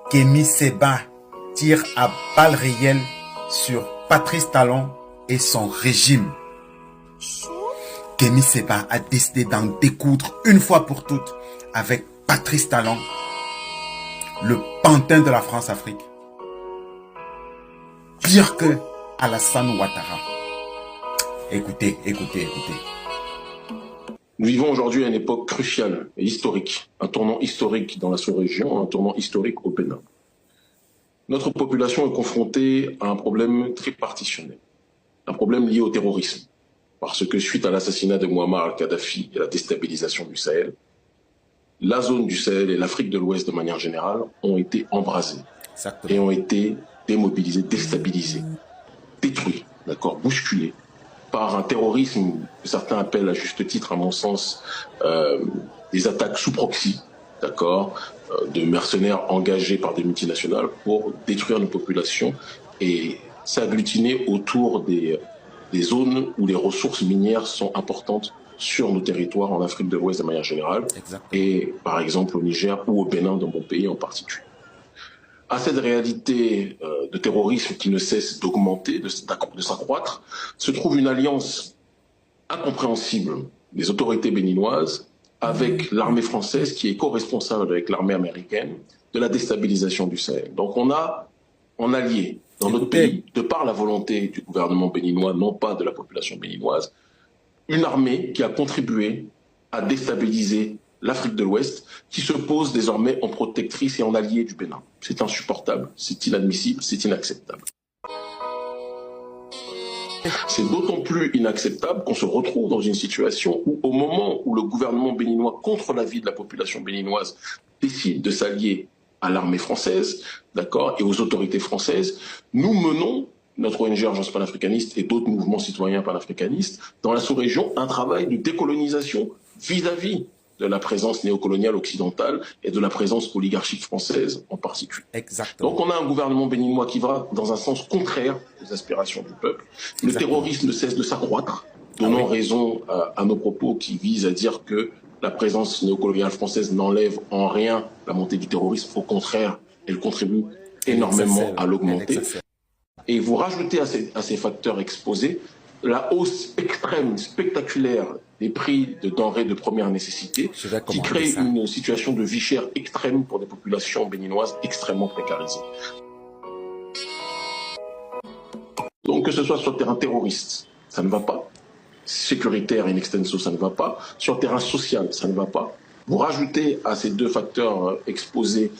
Kémy Séba tire à balles réelles sur Patrice Talon et son régime. Kémy Séba a décidé d'en découdre une fois pour toutes avec Patrice Talon, le pantin de la France-Afrique. Pire que Alassane Ouattara. Écoutez. Nous vivons aujourd'hui à une époque cruciale et historique, un tournant historique dans la sous-région, un tournant historique au Bénin. Notre population est confrontée à un problème tripartitionné, un problème lié au terrorisme, parce que suite à l'assassinat de Mouammar al-Kadhafi et la déstabilisation du Sahel, la zone du Sahel et l'Afrique de l'Ouest de manière générale ont été embrasées et ont été démobilisées, déstabilisées, détruites, bousculées par un terrorisme que certains appellent à juste titre, à mon sens, des attaques sous proxy, de mercenaires engagés par des multinationales pour détruire nos populations et s'agglutiner autour des zones où les ressources minières sont importantes sur nos territoires en Afrique de l'Ouest de manière générale, et par exemple au Niger ou au Bénin, dans mon pays en particulier. À cette réalité de terrorisme qui ne cesse d'augmenter, de s'accroître, se trouve une alliance incompréhensible des autorités béninoises avec l'armée française qui est co-responsable avec l'armée américaine de la déstabilisation du Sahel. Donc on a en allié dans notre pays, de par la volonté du gouvernement béninois, non pas de la population béninoise, une armée qui a contribué à déstabiliser l'Afrique de l'Ouest, qui se pose désormais en protectrice et en allié du Bénin. C'est insupportable, c'est inadmissible, c'est inacceptable. C'est d'autant plus inacceptable qu'on se retrouve dans une situation où, au moment où le gouvernement béninois, contre l'avis de la population béninoise, décide de s'allier à l'armée française, et aux autorités françaises, nous menons, notre ONG Agence panafricaniste et d'autres mouvements citoyens panafricanistes, dans la sous-région, un travail de décolonisation vis-à-vis de la présence néocoloniale occidentale et de la présence oligarchique française en particulier. Exactement. Donc on a un gouvernement béninois qui va dans un sens contraire aux aspirations du peuple. Le terrorisme ne cesse de s'accroître, donnant raison à nos propos qui visent à dire que la présence néocoloniale française n'enlève en rien la montée du terrorisme. Au contraire, elle contribue énormément à l'augmenter. Et vous rajoutez à ces facteurs exposés la hausse extrême, spectaculaire des prix de denrées de première nécessité qui crée une situation de vie chère extrême pour des populations béninoises extrêmement précarisées. Donc que ce soit sur le terrain terroriste, ça ne va pas. Sécuritaire in extenso, ça ne va pas. Sur le terrain social, ça ne va pas. Vous rajoutez à ces deux facteurs exposés